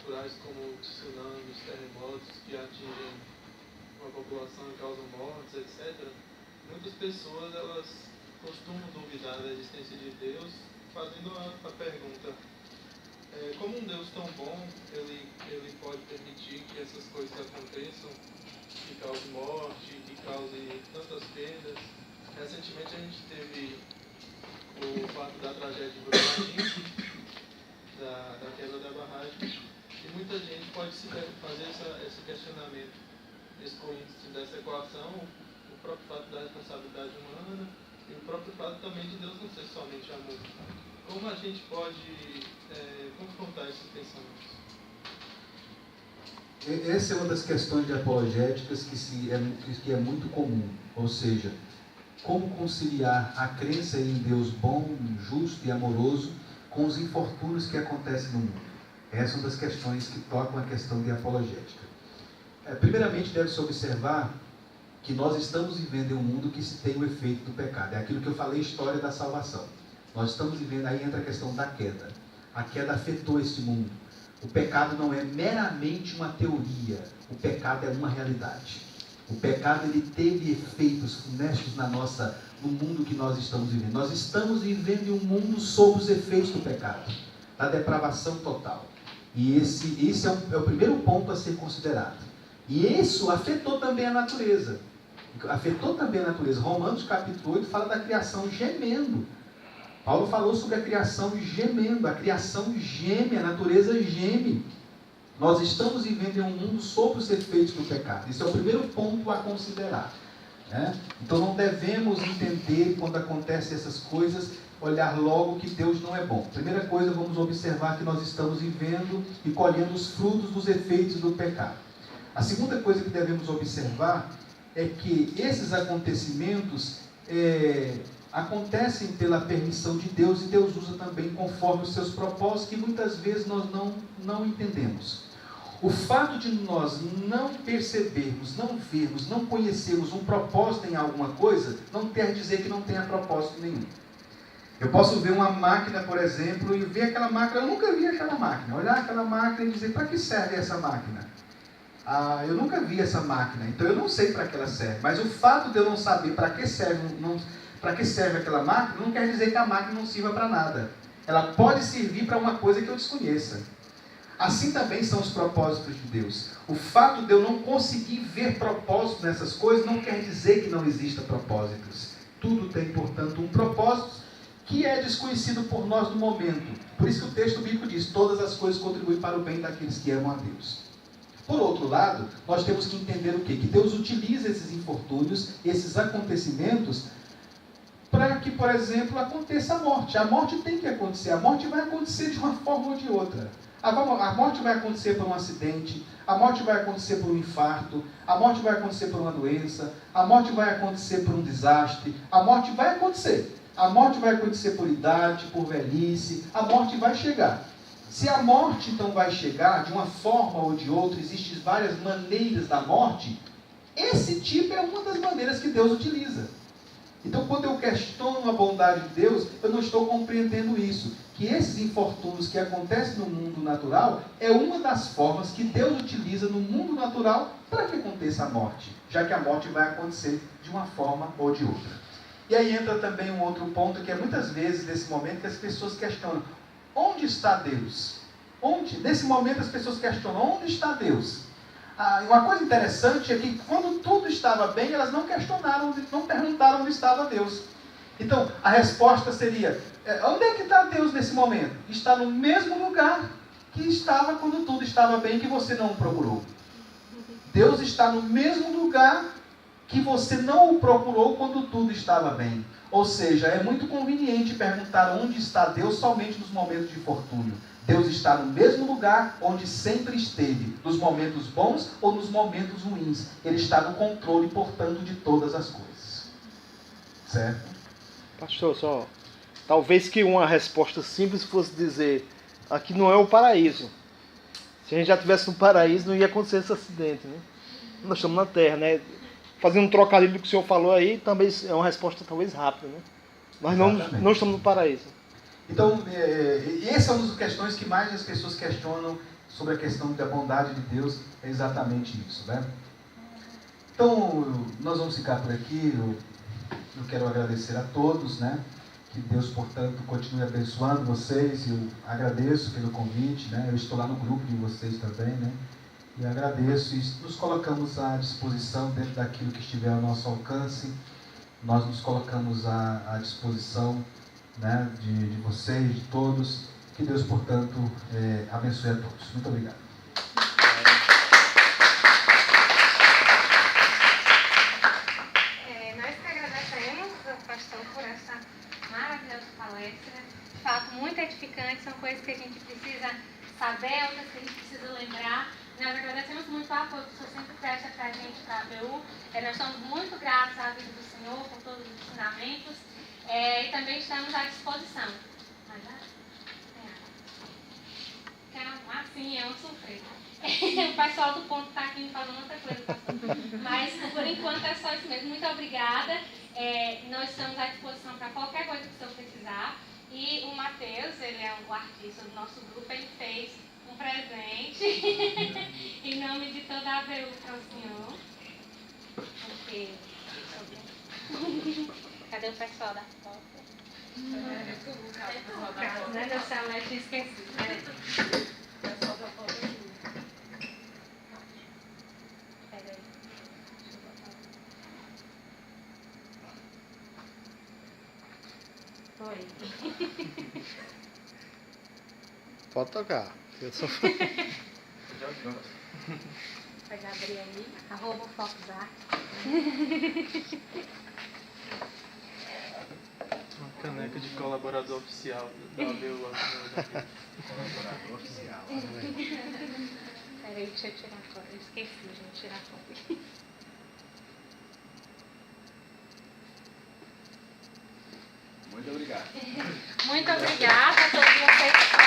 naturais como tsunamis, terremotos que atingem uma população e causam mortes, etc., muitas pessoas elas costumam duvidar da existência de Deus, fazendo a pergunta: como um Deus tão bom, ele pode permitir que essas coisas aconteçam, que cause morte, que cause tantas perdas? Recentemente a gente teve o fato da tragédia de Brumadinho, da queda da barragem, e muita gente pode se fazer esse questionamento, excluindo-se dessa equação o próprio fato da responsabilidade humana e o próprio fato também de Deus não ser somente amor. Como a gente pode confrontar esses pensamentos? Essa é uma das questões de apologéticas que é muito comum, ou seja, como conciliar a crença em Deus bom, justo e amoroso com os infortúnios que acontecem no mundo. Essa é uma das questões que tocam a questão de apologética. Primeiramente, deve-se observar que nós estamos vivendo em um mundo que se tem o efeito do pecado. É aquilo que eu falei, história da salvação. Nós estamos vivendo, aí entra a questão da queda. A queda afetou esse mundo. O pecado não é meramente uma teoria, o pecado é uma realidade. O pecado ele teve efeitos funestos no mundo que nós estamos vivendo. Nós estamos vivendo em um mundo sob os efeitos do pecado, da depravação total. E esse é o primeiro ponto a ser considerado. E isso afetou também a natureza. Romanos capítulo 8 fala da criação gemendo. Paulo falou sobre a criação gemendo. A criação geme, a natureza geme. Nós estamos vivendo em um mundo sob os efeitos do pecado. Esse é o primeiro ponto a considerar. Então não devemos entender, quando acontecem essas coisas, olhar logo que Deus não é bom. Primeira coisa, vamos observar que nós estamos vivendo e colhendo os frutos dos efeitos do pecado. A segunda coisa que devemos observar é que esses acontecimentos acontecem pela permissão de Deus, e Deus usa também conforme os seus propósitos, que muitas vezes nós não entendemos. O fato de nós não percebermos, não vermos, não conhecermos um propósito em alguma coisa, não quer dizer que não tenha propósito nenhum. Eu posso ver uma máquina, por exemplo, e ver aquela máquina, eu nunca vi aquela máquina, olhar aquela máquina e dizer: para que serve essa máquina? Eu nunca vi essa máquina, então eu não sei para que ela serve. Mas o fato de eu não saber para que serve aquela máquina, não quer dizer que a máquina não sirva para nada. Ela pode servir para uma coisa que eu desconheça. Assim também são os propósitos de Deus. O fato de eu não conseguir ver propósito nessas coisas não quer dizer que não exista propósitos. Tudo tem, portanto, um propósito que é desconhecido por nós no momento. Por isso que o texto bíblico diz: todas as coisas contribuem para o bem daqueles que amam a Deus. Por outro lado, nós temos que entender o quê? Que Deus utiliza esses infortúnios, esses acontecimentos, para que, por exemplo, aconteça a morte. A morte tem que acontecer. A morte vai acontecer de uma forma ou de outra. A morte vai acontecer por um acidente, a morte vai acontecer por um infarto, a morte vai acontecer por uma doença, a morte vai acontecer por um desastre, a morte vai acontecer. A morte vai acontecer por idade, por velhice, a morte vai chegar. Se a morte então vai chegar de uma forma ou de outra, existem várias maneiras da morte, esse tipo é uma das maneiras que Deus utiliza. Então, quando eu questiono a bondade de Deus, eu não estou compreendendo isso. Que esses infortúnios que acontecem no mundo natural é uma das formas que Deus utiliza no mundo natural para que aconteça a morte, já que a morte vai acontecer de uma forma ou de outra. E aí entra também um outro ponto, que é muitas vezes nesse momento que as pessoas questionam: onde está Deus? Nesse momento as pessoas questionam: onde está Deus? Uma coisa interessante é que quando tudo estava bem, elas não questionaram, não perguntaram onde estava Deus. Então, a resposta seria: onde é que está Deus nesse momento? Está no mesmo lugar que estava quando tudo estava bem, que você não o procurou. Deus está no mesmo lugar que você não o procurou quando tudo estava bem. Ou seja, é muito conveniente perguntar onde está Deus somente nos momentos de infortúnio. Deus está no mesmo lugar onde sempre esteve, nos momentos bons ou nos momentos ruins. Ele está no controle, portanto, de todas as coisas. Certo? Pastor, talvez que uma resposta simples fosse dizer: aqui não é o paraíso. Se a gente já estivesse no paraíso, não ia acontecer esse acidente, né? Nós estamos na Terra, né? Fazendo um trocadilho do que o senhor falou aí, também é uma resposta talvez rápida, né? Mas não estamos no paraíso. Então, essa é uma das questões que mais as pessoas questionam sobre a questão da bondade de Deus, é exatamente isso, né? Então, nós vamos ficar por aqui. Eu quero agradecer a todos, né? Que Deus, portanto, continue abençoando vocês. Eu agradeço pelo convite, né? Eu estou lá no grupo de vocês também, né? E agradeço e nos colocamos à disposição dentro daquilo que estiver ao nosso alcance. Nós nos colocamos à disposição, né, de vocês, de todos. Que Deus, portanto, abençoe a todos. Muito obrigado. Nós que agradecemos ao pastor por essa maravilhosa palestra. De fato, muito edificante. São coisas que a gente precisa saber, outras que a gente precisa lembrar. Nós agradecemos muito o apoio que o Senhor sempre presta para a gente, para a ABU. Nós somos muito gratos à vida do Senhor por todos os ensinamentos. E também estamos à disposição. Sim, é uma surpresa. O pessoal do ponto está aqui me falando outra coisa, pastor. Mas, por enquanto, é só isso mesmo. Muito obrigada. Nós estamos à disposição para qualquer coisa que o senhor precisar. E o Matheus, ele é o artista do nosso grupo, ele fez um presente em nome de toda a ABU para o senhor. Porque... Cadê o pessoal da foto? Né, meu celular, eu tinha esquecido. Pessoal da foto aqui. Pega aí. Oi. Pode tocar. Eu sou... Vai abrir aí. @FoxArt. Uma caneca de colaborador oficial da ABU. Colaborador oficial. Peraí, deixa eu tirar a foto. Eu esqueci, gente, tirar a foto. Muito obrigado. Muito obrigada a todos vocês.